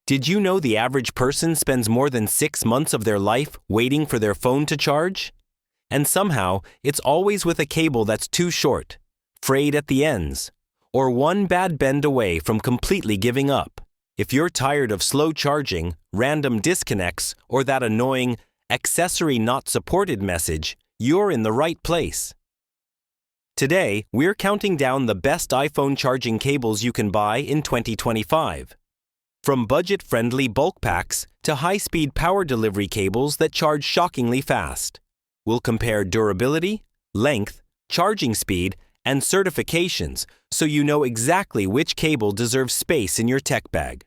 Did you know the average person spends more than 6 months of their life waiting for their phone to charge? And somehow, it's always with a cable that's too short, frayed at the ends, or one bad bend away from completely giving up. If you're tired of slow charging, random disconnects, or that annoying accessory not supported message, you're in the right place. Today, we're counting down the best iPhone charging cables you can buy in 2025. From budget-friendly bulk packs to high-speed power delivery cables that charge shockingly fast. We'll compare durability, length, charging speed, and certifications so you know exactly which cable deserves space in your tech bag.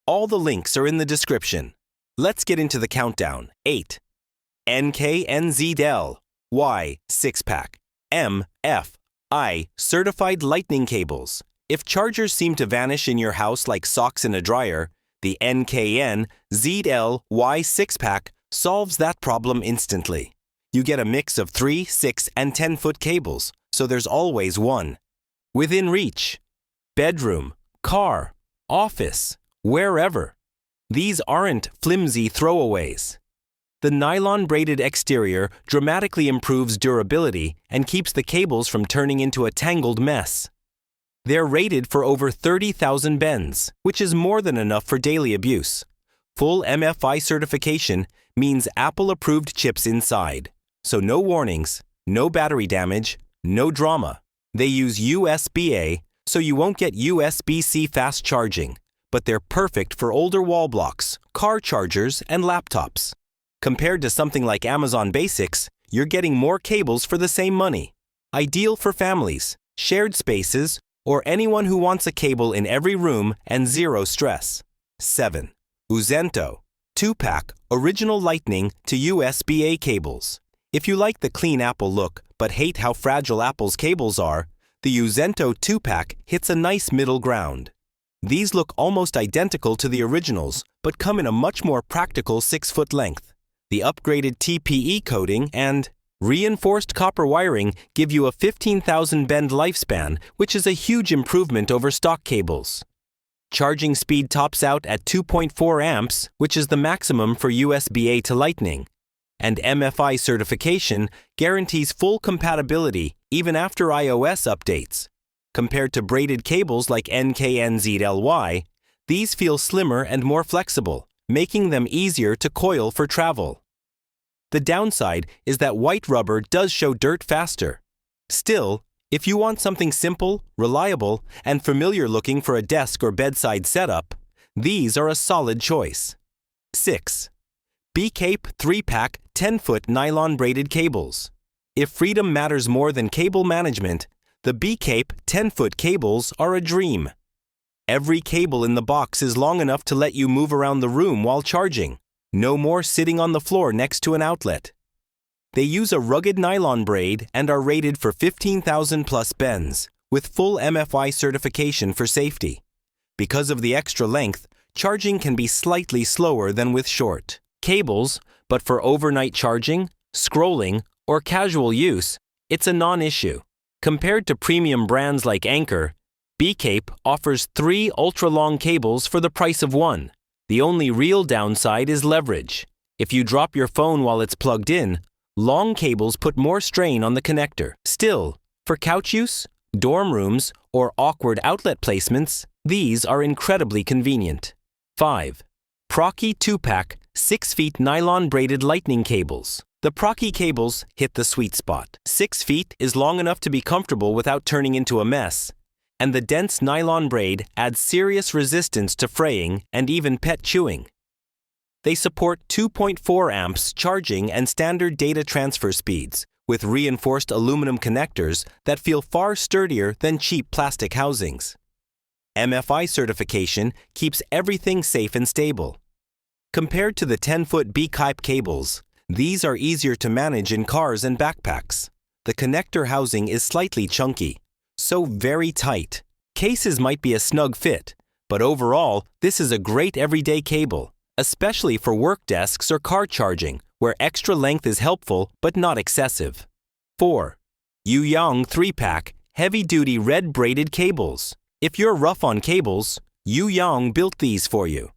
All the links are in the description. Let's get into the countdown. 8. NKNZLY 6-pack MFI certified lightning cables. If chargers seem to vanish in your house like socks in a dryer, the NKNZLY 6-pack solves that problem instantly. You get a mix of 3, 6, and 10-foot cables, so there's always one. Within reach. Bedroom, car, office, wherever. These aren't flimsy throwaways. The nylon braided exterior dramatically improves durability and keeps the cables from turning into a tangled mess. They're rated for over 30,000 bends, which is more than enough for daily abuse. Full MFI certification means Apple-approved chips inside. So no warnings, no battery damage, no drama. They use USB-A, so you won't get USB-C fast charging, but they're perfect for older wall blocks, car chargers, and laptops. Compared to something like Amazon Basics, you're getting more cables for the same money. Ideal for families, shared spaces, or anyone who wants a cable in every room and zero stress. 7. Uzento 2-pack original Lightning to USB-A cables. If you like the clean Apple look but hate how fragile Apple's cables are, the Uzento 2-pack hits a nice middle ground. These look almost identical to the originals but come in a much more practical 6-foot length. The upgraded TPE coating and reinforced copper wiring give you a 15,000 bend lifespan, which is a huge improvement over stock cables. Charging speed tops out at 2.4 amps, which is the maximum for USB-A to Lightning. And MFI certification guarantees full compatibility even after iOS updates. Compared to braided cables like NKNZLY, these feel slimmer and more flexible, making them easier to coil for travel. The downside is that white rubber does show dirt faster. Still, if you want something simple, reliable, and familiar looking for a desk or bedside setup, these are a solid choice. 6. Bkayp 3-pack 10-foot nylon braided cables. If freedom matters more than cable management, the Bkayp 10-foot cables are a dream. Every cable in the box is long enough to let you move around the room while charging. No more sitting on the floor next to an outlet. They use a rugged nylon braid and are rated for 15,000 plus bends, with full MFI certification for safety. Because of the extra length, charging can be slightly slower than with short cables, but for overnight charging, scrolling, or casual use, it's a non-issue. Compared to premium brands like Anker, Bkayp offers 3 ultra-long cables for the price of 1. The only real downside is leverage. If you drop your phone while it's plugged in, long cables put more strain on the connector. Still, for couch use, dorm rooms, or awkward outlet placements, these are incredibly convenient. 5. PRAKIE 2-pack 6-feet nylon braided lightning cables. The PRAKIE cables hit the sweet spot. 6 feet is long enough to be comfortable without turning into a mess, and the dense nylon braid adds serious resistance to fraying and even pet chewing. They support 2.4 amps charging and standard data transfer speeds, with reinforced aluminum connectors that feel far sturdier than cheap plastic housings. MFI certification keeps everything safe and stable. Compared to the 10-foot Bkayp cables, these are easier to manage in cars and backpacks. The connector housing is slightly chunky, so very tight. Cases might be a snug fit, but overall, this is a great everyday cable, especially for work desks or car charging, where extra length is helpful but not excessive. 4. UYOUNG 3-pack heavy-duty red braided cables. If you're rough on cables, UYOUNG built these for you.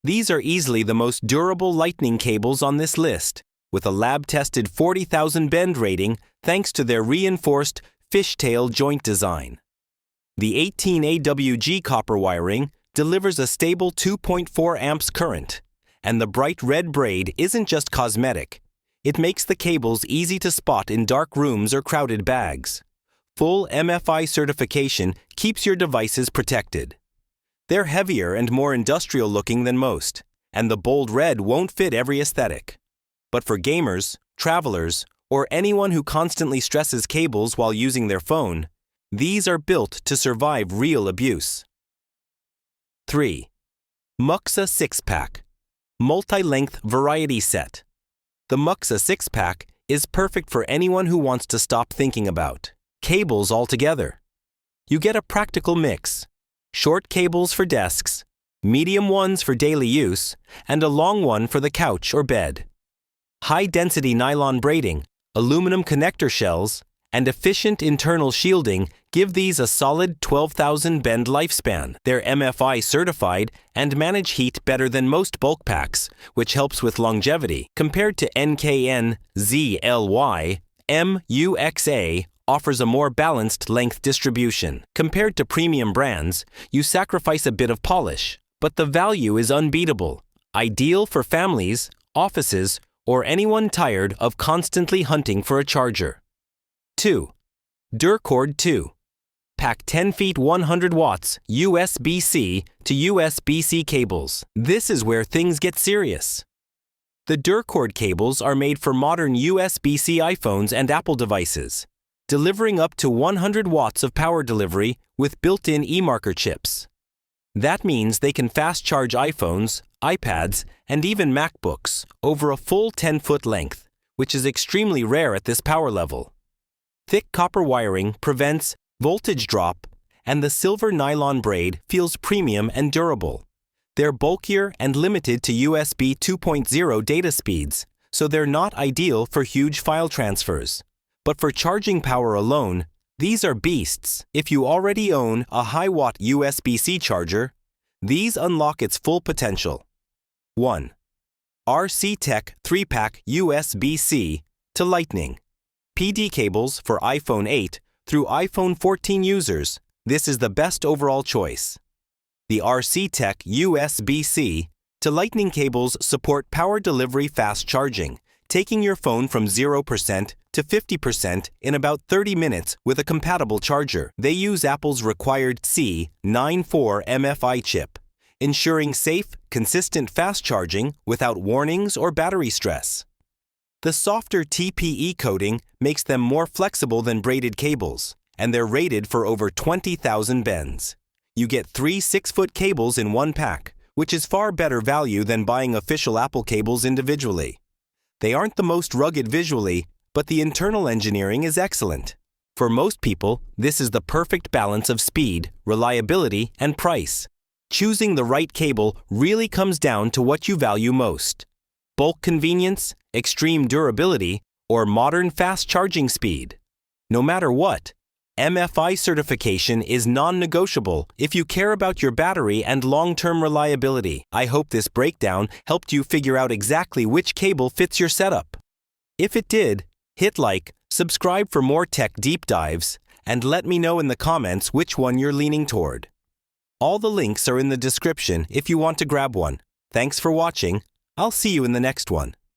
These are easily the most durable lightning cables on this list, with a lab-tested 40,000 bend rating thanks to their reinforced fishtail joint design. The 18 AWG copper wiring delivers a stable 2.4 amps current, and the bright red braid isn't just cosmetic. It makes the cables easy to spot in dark rooms or crowded bags. Full MFI certification keeps your devices protected. They're heavier and more industrial looking than most, and the bold red won't fit every aesthetic. But for gamers, travelers, or anyone who constantly stresses cables while using their phone, these are built to survive real abuse. 3. MUXA 6-Pack Multi-Length Variety Set. The MUXA 6-Pack is perfect for anyone who wants to stop thinking about cables altogether. You get a practical mix: short cables for desks, medium ones for daily use, and a long one for the couch or bed. High-density nylon braiding, aluminum connector shells, and efficient internal shielding give these a solid 12,000 bend lifespan. They're MFI certified and manage heat better than most bulk packs, which helps with longevity. Compared to NKNZLY, MUXA offers a more balanced length distribution. Compared to premium brands, you sacrifice a bit of polish, but the value is unbeatable. Ideal for families, offices, or anyone tired of constantly hunting for a charger. 2. Durcord 2. Pack 10 feet 100 watts USB-C to USB-C cables. This is where things get serious. The Durcord cables are made for modern USB-C iPhones and Apple devices, delivering up to 100 watts of power delivery with built-in eMarker chips. That means they can fast-charge iPhones, iPads, and even MacBooks over a full 10-foot length, which is extremely rare at this power level. Thick copper wiring prevents voltage drop, and the silver nylon braid feels premium and durable. They're bulkier and limited to USB 2.0 data speeds, so they're not ideal for huge file transfers. But for charging power alone, these are beasts. If you already own a high-watt USB-C charger, these unlock its full potential. 1. RCTech 3-Pack USB-C to Lightning. PD cables for iPhone 8 through iPhone 14 users. This is the best overall choice. The RCTech USB-C to Lightning cables support power delivery fast charging, taking your phone from 0% to 50% in about 30 minutes with a compatible charger. They use Apple's required C94 MFI chip, ensuring safe, consistent fast charging without warnings or battery stress. The softer TPE coating makes them more flexible than braided cables, and they're rated for over 20,000 bends. You get 3 6-foot cables in one pack, which is far better value than buying official Apple cables individually. They aren't the most rugged visually, but the internal engineering is excellent. For most people, this is the perfect balance of speed, reliability, and price. Choosing the right cable really comes down to what you value most: bulk convenience, extreme durability, or modern fast charging speed. No matter what, MFI certification is non-negotiable if you care about your battery and long-term reliability. I hope this breakdown helped you figure out exactly which cable fits your setup. If it did, hit like, subscribe for more tech deep dives, and let me know in the comments which one you're leaning toward. All the links are in the description if you want to grab one. Thanks for watching. I'll see you in the next one.